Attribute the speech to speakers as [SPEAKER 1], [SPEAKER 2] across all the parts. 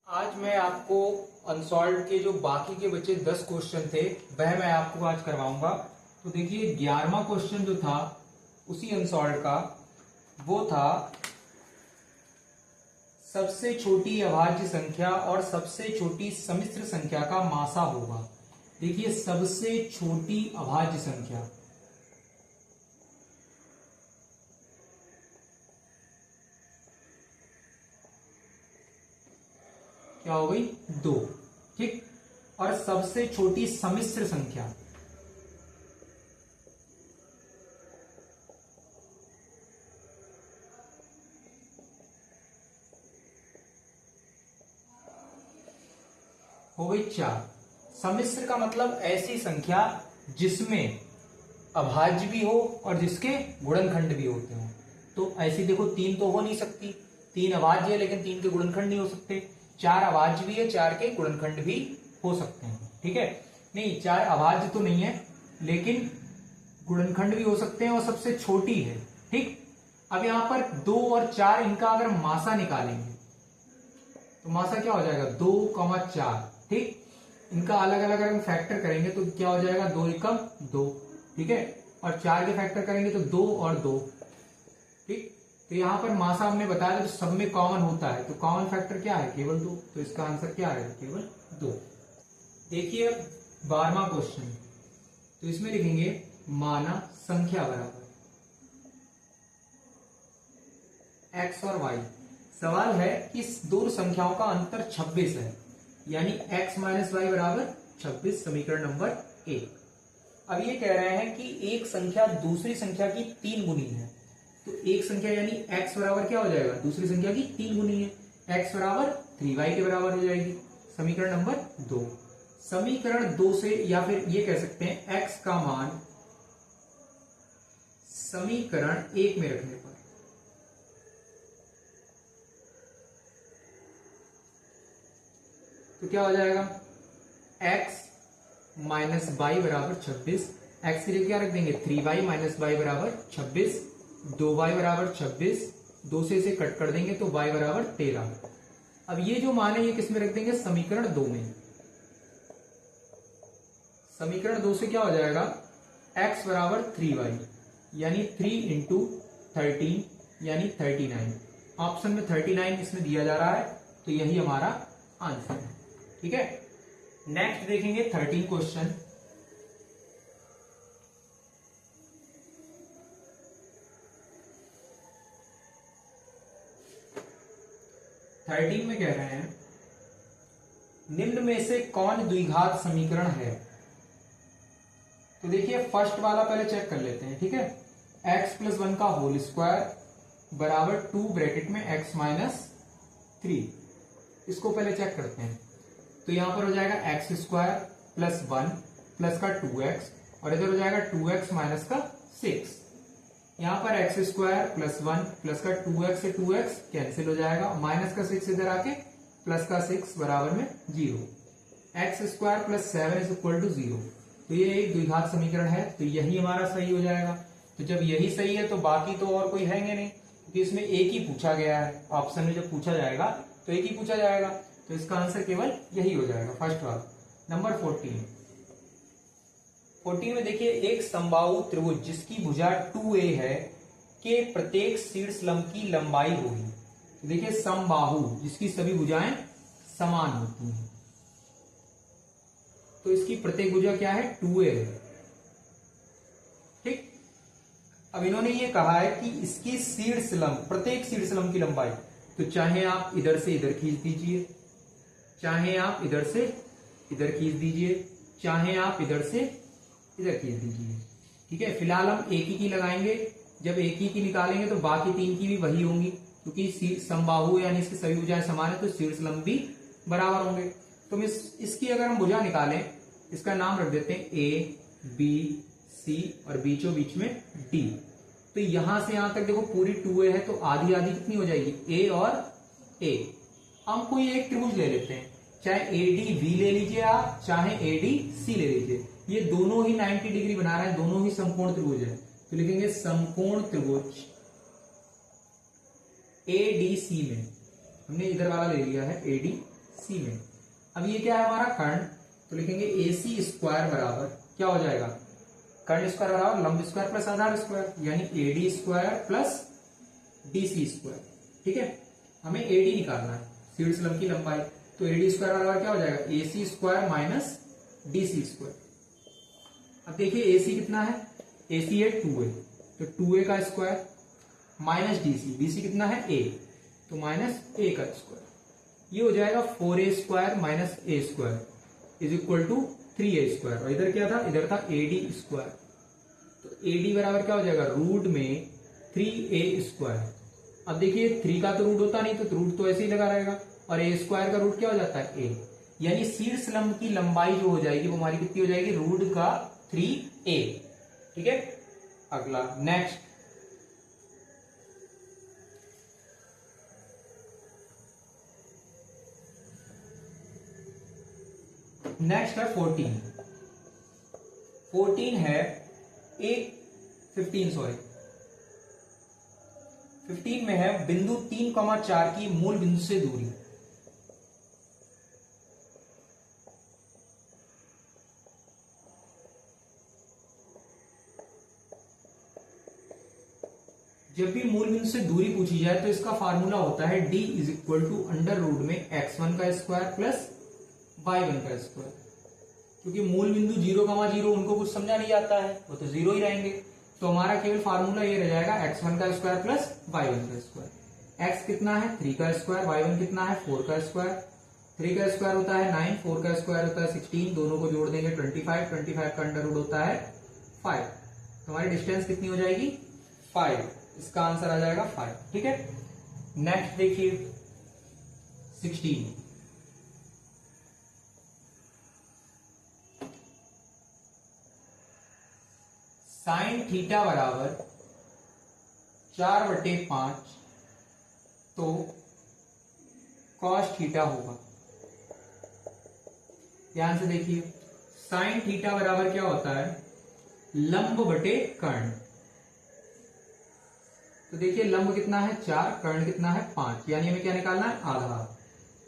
[SPEAKER 1] आज मैं आपको अनसॉल्व के जो बाकी के बचे 10 क्वेश्चन थे वह मैं आपको आज करवाऊंगा। तो देखिए 11वां क्वेश्चन जो था उसी अनसॉल्व का वो था सबसे छोटी अभाज्य संख्या और सबसे छोटी सम्मिश्र संख्या का मासा होगा। देखिए सबसे छोटी अभाज्य संख्या क्या हो गई 2, ठीक। और सबसे छोटी सम्मिश्र संख्या हो गई 4। सम्मिश्र का मतलब ऐसी संख्या जिसमें अभाज्य भी हो और जिसके गुणनखंड भी होते हो। तो ऐसी देखो 3 तो हो नहीं सकती, 3 अभाज्य है लेकिन 3 के गुणनखंड नहीं हो सकते। 4 अभाज्य भी है, 4 के गुणनखंड भी हो सकते हैं, ठीक है। नहीं 4 अभाज्य तो नहीं है लेकिन गुणनखंड भी हो सकते हैं और सबसे छोटी है, ठीक। अब यहां पर 2 और 4 इनका अगर मासा निकालेंगे तो मासा क्या हो जाएगा 2,4, ठीक। इनका अलग अलग अगर हम फैक्टर करेंगे तो क्या हो जाएगा 2 एकम 2, ठीक है। और 4 के फैक्टर करेंगे तो 2 और 2, ठीक। तो यहां पर मासा हमने बताया तो सब में कॉमन होता है, तो कॉमन फैक्टर क्या है केवल 2, तो इसका आंसर क्या आएगा केवल 2। देखिए 12वां क्वेश्चन, तो इसमें लिखेंगे माना संख्या बराबर x और y। सवाल है कि इस दो संख्याओं का अंतर 26 है, यानी x माइनस वाई बराबर 26, समीकरण नंबर 1। अब ये कह रहे हैं कि एक संख्या दूसरी संख्या की 3 गुनी है, तो एक संख्या यानी x बराबर क्या हो जाएगा दूसरी संख्या की 3 गुनी है, x बराबर 3y के बराबर हो जाएगी, समीकरण नंबर 2। समीकरण 2 से या फिर ये कह सकते हैं x का मान समीकरण 1 में रखने पर तो क्या हो जाएगा x माइनस वाई बराबर 26। x के लिए क्या रख देंगे 3y माइनस वाई बराबर 26, 2y बराबर 26, 2 से इसे कट कर देंगे तो y बराबर 13। अब ये जो मान है ये किस में रख देंगे समीकरण 2 में। समीकरण 2 से क्या हो जाएगा x बराबर 3y यानी 3 इंटू 13 यानी 39। ऑप्शन में 39 इसमें दिया जा रहा है, तो यही हमारा आंसर है, ठीक है। नेक्स्ट देखेंगे 13 क्वेश्चन। में कह रहे हैं निम्न में से कौन द्विघात समीकरण है। तो देखिए फर्स्ट वाला पहले चेक कर लेते हैं, ठीक है। x प्लस 1 का होल स्क्वायर बराबर 2 ब्रैकेट में x माइनस 3, इसको पहले चेक करते हैं। तो यहां पर हो जाएगा एक्स स्क्वायर प्लस 1 प्लस का 2x और इधर हो जाएगा 2x माइनस का 6। यहां पर एक्स स्क्वायर प्लस 1 प्लस का 2x से 2x कैंसिल हो जाएगा, माइनस का 6 इधर आके प्लस का 6 बराबर में 0। X square plus 7 is equal to 0। तो ये एक द्विघात समीकरण है, तो यही हमारा सही हो जाएगा। तो जब यही सही है तो बाकी तो और कोई है नहीं, क्योंकि इसमें एक ही पूछा गया है। ऑप्शन में जब पूछा जाएगा तो एक ही पूछा जाएगा, तो इसका आंसर केवल यही हो जाएगा फर्स्ट वाला। नंबर 14 में देखिए एक समबाहु त्रिभुज जिसकी भुजा 2a है के प्रत्येक शीर्ष लंब की लंबाई होगी। तो देखिए समबाहु जिसकी सभी भुजाएं समान होती हैं, तो इसकी प्रत्येक भुजा क्या है 2a है, ठीक। अब इन्होंने ये कहा है कि इसकी शीर्ष लंब प्रत्येक शीर्ष लंब की लंबाई, तो चाहे आप इधर से इधर खींच दीजिए, चाहे आप इधर से इधर खींच दीजिए, चाहे आप इधर से इधर खींच दीजिए, ठीक है। फिलहाल हम एक ही की लगाएंगे, जब एक ही की निकालेंगे तो बाकी 3 की भी वही होंगी, क्योंकि समबाहु यानी इसकी सभी भुजाएं समान है तो शीर्ष लंब भी बराबर होंगे। तो इसकी अगर हम भुजा निकालें, इसका नाम रख देते हैं A B C और बीचों बीच में D। तो यहां से यहां तक देखो पूरी 2a है, तो आधी आधी कितनी हो जाएगी A और A। हम कोई एक त्रिभुज ले लेते हैं, चाहे ADB ले लीजिए आप, चाहे ADC ले लीजिए, ये दोनों ही 90 डिग्री बना रहे हैं, दोनों ही समकोण त्रिभुज है। तो लिखेंगे समकोण त्रिभुज ADC में हमने इधर वाला ले लिया है ADC, सी में। अब ये क्या है हमारा कर्ण, तो लिखेंगे AC स्क्वायर बराबर क्या हो जाएगा, कर्ण स्क्वायर बराबर लंब स्क्वायर प्लस आधार स्क्वायर, यानी AD square plus DC square. ठीक है, हमें AD निकालना है, शीर्ष लंब की लंबाई, तो AD स्क्वायर बराबर क्या हो जाएगा, AC square minus DC square. अब देखिए AC कितना है, AC है 2A, तो 2A का स्क्वायर माइनस DC कितना है A, तो माइनस A का स्क्वायर, ये हो जाएगा 4A square minus A square is equal to 3A square. और इधर क्या था, इधर था AD स्क्वायर, तो AD बराबर क्या हो जाएगा, रूट में 3A स्क्वायर। अब देखिए 3 का तो रूट होता नहीं, तो रूट तो ऐसे ही लगा रहेगा, और A स्क्वायर का रूट क्या हो जाता है A, यानी शीर्ष लंब की लंबाई जो हो जाएगी वो हमारी कितनी हो जाएगी, रूट का 3A। ठीक है, अगला नेक्स्ट है 14 है 15 में है बिंदु 3,4 की मूल बिंदु से दूरी। जब भी मूल बिंदु से दूरी पूछी जाए तो इसका फार्मूला होता है D is equal to under root में x1 का स्क्वायर प्लस y1 का स्क्वायर, क्योंकि मूल बिंदु 0,0 उनको कुछ समझा नहीं जाता है, वो तो 0 ही रहेंगे, तो हमारा केवल फार्मूला ये रह जाएगा x1 का स्क्वायर प्लस y1 का स्क्वायर। x कितना है 3 का स्क्वायर, y1 कितना है 4 का स्क्वायर, 3 का स्क्वायर होता है 9, 4 का स्क्वायर होता है 16, दोनों को जोड़ देंगे 25 का अंडर रूट होता है 5, तो हमारी डिस्टेंस कितनी हो जाएगी 5, इसका आंसर आ जाएगा 5। ठीक है, नेक्स्ट देखिए 16, साइन थीटा बराबर 4/5 तो कॉस थीटा होगा। ध्यान से देखिए, साइन थीटा बराबर क्या होता है, लंब बटे कर्ण। तो देखिए लंब कितना है 4, कर्ण कितना है 5, यानी हमें क्या निकालना है, आधार।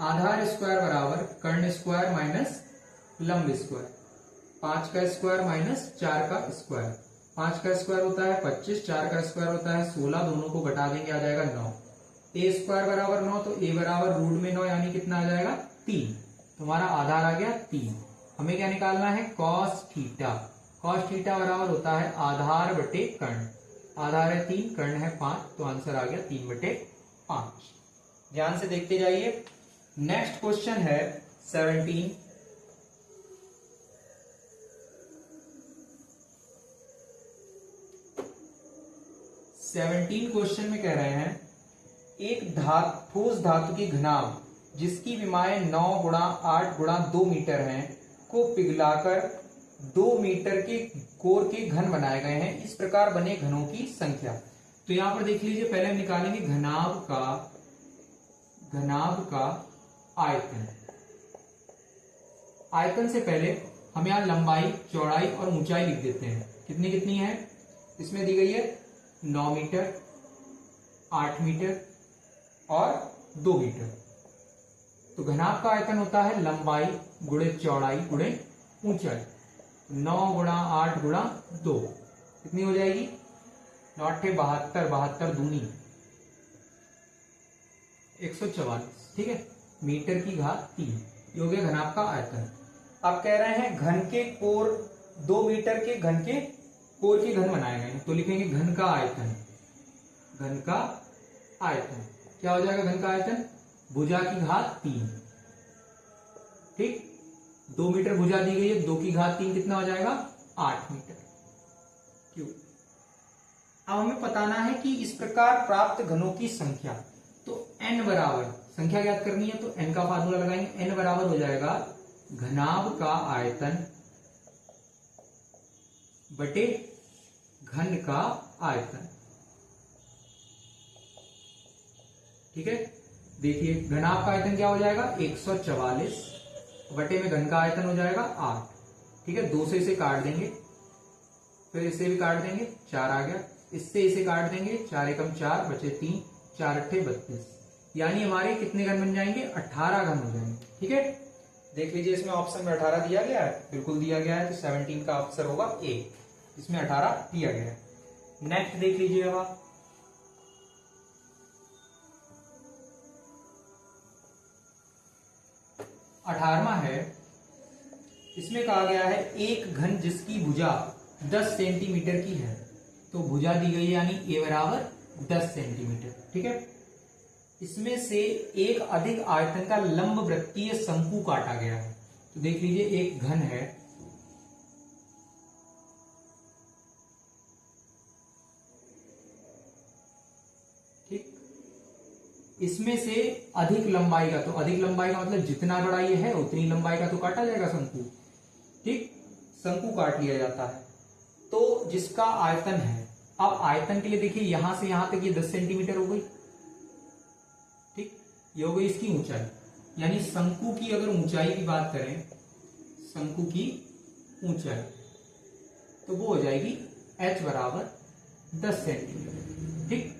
[SPEAKER 1] आधार स्क्वायर बराबर कर्ण स्क्वायर माइनस लंब स्क्वायर, 5 का स्क्वायर माइनस 4 का स्क्वायर, 5 का स्क्वायर होता है 25, 4 का स्क्वायर होता है 16, दोनों को घटा देंगे आ जाएगा 9। A स्क्वायर बराबर 9, तो A बराबर रूट में 9, यानी कितना आ जाएगा 3, तो हमारा आधार आ गया 3। हमें क्या निकालना है, कॉस थीटा। कॉस थीटा बराबर होता है आधार बटे कर्ण, आधार है 3, कर्ण है 5, तो आंसर आ गया 3/5। ध्यान से देखते जाइए। नेक्स्ट क्वेश्चन है 17, क्वेश्चन में कह रहे हैं एक ठोस धातु की घनाभ जिसकी विमाएं 9 गुणा 8 गुणा 2 मीटर हैं को पिघलाकर 2 मीटर के कोर के घन बनाए गए हैं, इस प्रकार बने घनों की संख्या। तो यहां पर देख लीजिए, पहले हम निकालेंगे घनाभ का आयतन। आयतन से पहले हम यहां लंबाई, चौड़ाई और ऊंचाई लिख देते हैं, कितनी कितनी है, इसमें दी गई है 9 मीटर, 8 मीटर और 2 मीटर। तो घनाभ का आयतन होता है लंबाई गुणे चौड़ाई गुणे ऊंचाई, 9 गुणा 8 गुणा 2 कितनी हो जाएगी, 9 8 72, 72 दूनी 144। ठीक है, मीटर की घात 3, ये हो गया घनाभ का आयतन। अब कह रहे हैं घन के कोर, 2 मीटर के घन के कोर के घन बनाए गए हैं, तो लिखेंगे घन का आयतन। घन का आयतन क्या हो जाएगा, घन का आयतन भुजा की घात 3। ठीक, 2 मीटर भुजा दी गई है, 2 की घात 3 कितना हो जाएगा 8 मीटर क्यूब। अब हमें बताना है कि इस प्रकार प्राप्त घनों की संख्या, तो n बराबर संख्या ज्ञात करनी है, तो n का फार्मूला लगाएंगे, n बराबर हो जाएगा घनाभ का आयतन बटे घन का आयतन। ठीक है, देखिए घनाभ का आयतन क्या हो जाएगा 144 बटे में घन का आयतन हो जाएगा 8। ठीक है, 2 से इसे काट देंगे, फिर इसे भी काट देंगे, 4 आ गया, इससे इसे काट देंगे, 4 एकम 4 बचे 3, 4 अट्ठे 32, यानी हमारे कितने घन बन जाएंगे, 18 घन हो जाएंगे। ठीक है, देख लीजिए इसमें ऑप्शन में 18 दिया गया है, बिल्कुल दिया गया है, तो 17 का आंसर होगा ए, इसमें 18 दिया गया है। नेक्स्ट देख लीजिएगा, 18वां है, इसमें कहा गया है एक घन जिसकी भुजा 10 सेंटीमीटर की है, तो भुजा दी गई है यानी ए बराबर 10 सेंटीमीटर। ठीक है, इसमें से एक अधिक आयतन का लंब वृत्तीय शंकु काटा गया है। तो देख लीजिए एक घन है, ठीक, इसमें से अधिक लंबाई का, तो अधिक लंबाई का मतलब जितना बड़ा ये है उतनी लंबाई का तो काटा जाएगा शंकु। ठीक, शंकु काट लिया जाता है, तो जिसका आयतन है, अब आयतन के लिए देखिए यहां से यहां तक ये 10 सेंटीमीटर हो गई। ठीक, ये हो गई इसकी ऊंचाई, यानी शंकु की अगर ऊंचाई की बात करें, शंकु की ऊंचाई, तो वो हो जाएगी h बराबर 10 सेंटीमीटर। ठीक,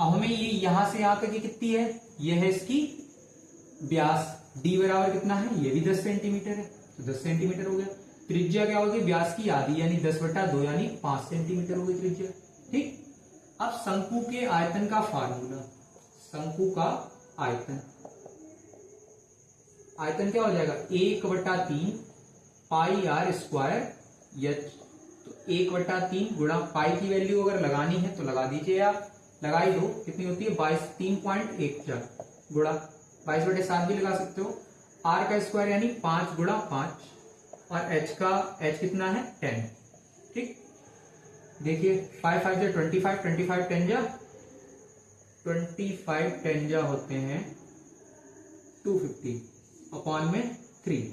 [SPEAKER 1] अब हमें ये यहां से यहां तक ये कितनी है, ये है इसकी व्यास, d बराबर कितना है, ये भी 10 सेंटीमीटर है, तो 10 सेंटीमीटर हो गया। त्रिज्या क्या होगी, व्यास की आधी यानी 10/2 यानी 5 सेंटीमीटर हो गई त्रिज्या। ठीक, अब शंकु के आयतन का फार्मूला, शंकु का आयतन, आयतन क्या हो जाएगा, 1/3 पाई आर स्क्वायर एच। तो 1/3 गुणा पाई की वैल्यू अगर लगानी है तो लगा दीजिए आप, लगाई दो, कितनी होती है 3.14 गुणा 22/7 भी लगा सकते हो। आर का स्क्वायर यानी 5 गुणा 5, और एच का, एच कितना है 10। ठीक, देखिए 5 5 जा 25, 25 10 जा 25 10 जा होते हैं 250 अपॉन में 3।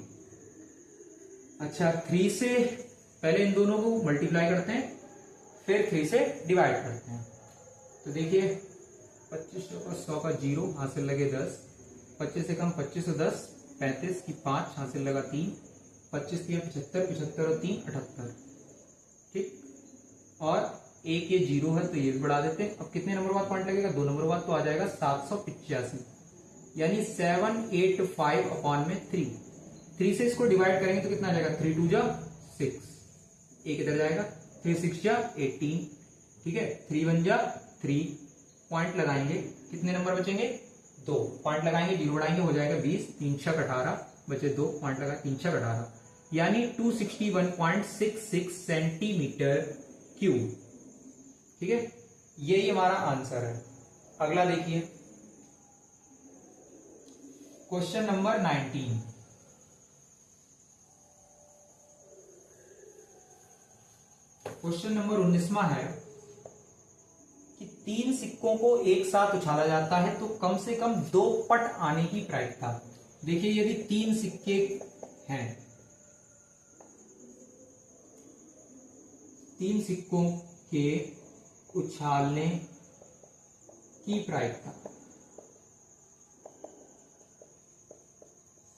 [SPEAKER 1] अच्छा, 3 से पहले इन दोनों को मल्टीप्लाई करते हैं, फिर 3 से डिवाइड करते हैं। तो देखिए 2500 का 100 का 0 हासिल लगे 10, 25 से कम 25 और 10 35 की 5 हासिल लगा 3, 25 की 75, 75 और 3 78। ठीक, और एक ये 0 है तो ये भी बढ़ा देते हैं। अब कितने नंबर बाद पॉइंट लगेगा, 2 नंबर बाद, तो आ जाएगा 785, यानी 785 अपॉन में 3। 3 से इसको डिवाइड करेंगे तो कितना आ जाएगा, 3 2 जा 6, एक इधर जाएगा, 3 6 जा 18। ठीक है, 3 1 जा 3, पॉइंट लगाएंगे, कितने नंबर बचेंगे, 2 पॉइंट लगाएंगे, 0 बढ़ाएंगे, हो जाएगा 20, 3 6 18 बचे 2 पॉइंट लगा, 3 6 18, यानी 261.66 सेंटीमीटर क्यूब। ठीक है, यही हमारा आंसर है। अगला देखिए, क्वेश्चन नंबर 19। क्वेश्चन नंबर 19वां है कि 3 सिक्कों को एक साथ उछाला जाता है तो कम से कम 2 पट आने की प्रायिकता। देखिए यदि 3 सिक्के हैं, 3 सिक्कों के उछालने की प्रायिकता,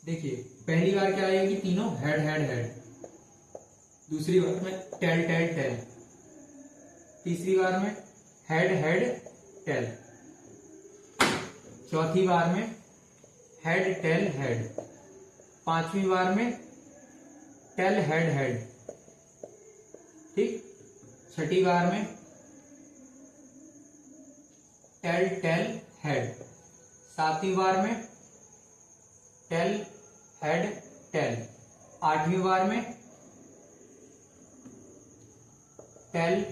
[SPEAKER 1] देखिए पहली बार क्या आएगी, तीनों हेड हेड हेड, दूसरी बार में टेल टेल टेल, तीसरी बार में हेड हेड टेल, चौथी बार में हेड टेल हेड, पांचवी बार में टेल हेड हेड, ठीक, छठी बार में टेल टेल हेड, सातवीं बार में टेल हेड टेल, आठवीं बार में टेल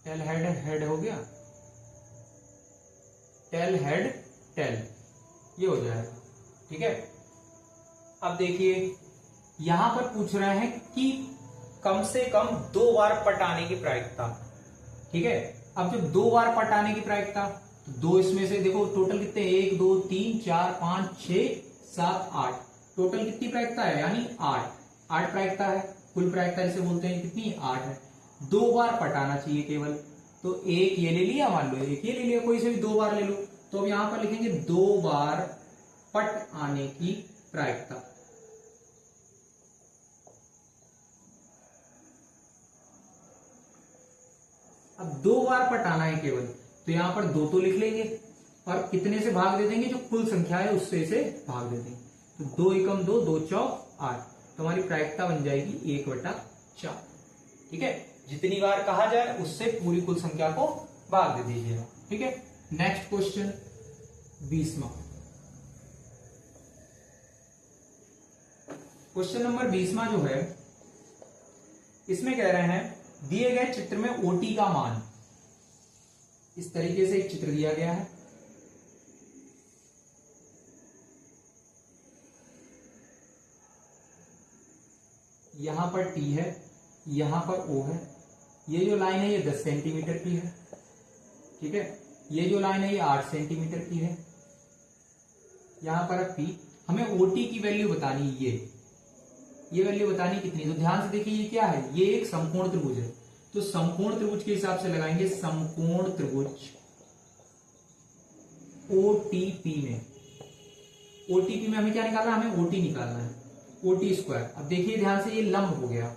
[SPEAKER 1] टेल हेड हेड हो गया, टेल हेड टेल, ये हो जाएगा। ठीक है, अब देखिए यहां पर पूछ रहे हैं कि कम से कम 2 बार पट आने की प्रायिकता। ठीक है, अब जब 2 बार पट आने की प्रायिकता, तो 2 इसमें से देखो टोटल कितने, 1 2 3 4 5 6 7 8, टोटल कितनी प्रायिकता है, यानी 8 प्रायिकता है, कुल प्रायिकता जिसे बोलते हैं कितनी, 8 है। 2 बार पटाना चाहिए केवल, तो एक ये ले लिया, मान लो एक ये ले लिया, कोई से भी 2 बार ले लो, तो अब यहां पर लिखेंगे 2 बार पट आने की प्रायिकता। अब 2 बार पट आना है केवल, तो यहां पर 2 तो लिख लेंगे और कितने से भाग दे देंगे, जो कुल संख्या है उससे इसे भाग दे देंगे। तो 2 एकम 2, 2 चौक 8, तो हमारी प्रायिकता बन जाएगी 1/4। ठीक है, जितनी बार कहा जाए उससे पूरी कुल संख्या को भाग दे दीजिएगा। ठीक है, नेक्स्ट क्वेश्चन 20वां। क्वेश्चन नंबर 20वां जो है, इसमें कह रहे हैं दिए गए चित्र में ओटी का मान, इस तरीके से एक चित्र दिया गया है। यहां पर टी है, यहां पर ओ है, ये जो लाइन है ये 10 सेंटीमीटर की है। ठीक है, ये जो लाइन है ये 8 सेंटीमीटर की है। यहां पर अब पी, हमें ओटी की वैल्यू बतानी है, ये वैल्यू बतानी कितनी। तो ध्यान से देखिए ये क्या है, ये एक समकोण त्रिभुज है, तो समकोण त्रिभुज के हिसाब से लगाएंगे। समकोण त्रिभुज ओटीपी में, ओटीपी में हमें क्या निकालना है, हमें ओटी निकालना है, ओटी स्क्वायर। अब देखिए ध्यान से, ये लंब हो गया,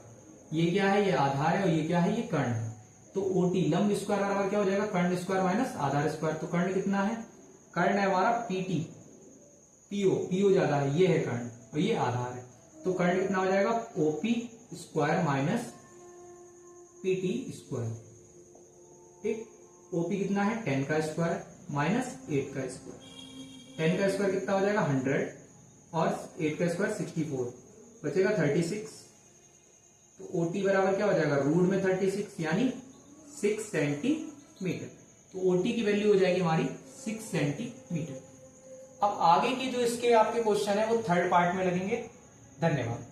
[SPEAKER 1] ये क्या है, ये आधार है, और ये क्या है, ये कर्ण है। तो ओटी लंब स्क्वायर बराबर क्या हो जाएगा, कर्ण स्क्वायर माइनस आधार स्क्वायर। तो कर्ण कितना है, कर्ण है हमारा पीटी, पीओ ज्यादा है, ये है कर्ण और ये आधार है। तो कर्ण कितना हो जाएगा, OP square minus PT square. ठीक, ओपी कितना है 10 का स्क्वायर माइनस 8 का स्क्वायर। 10 का स्क्वायर कितना हो जाएगा 100 और 8 का स्क्वायर 64, बचेगा 36। तो ओटी बराबर क्या हो जाएगा, रूट में 36 यानी 6 सेंटीमीटर। तो ओटी की वैल्यू हो जाएगी हमारी 6 सेंटीमीटर। अब आगे के जो इसके आपके क्वेश्चन है वो थर्ड पार्ट में लगेंगे। धन्यवाद।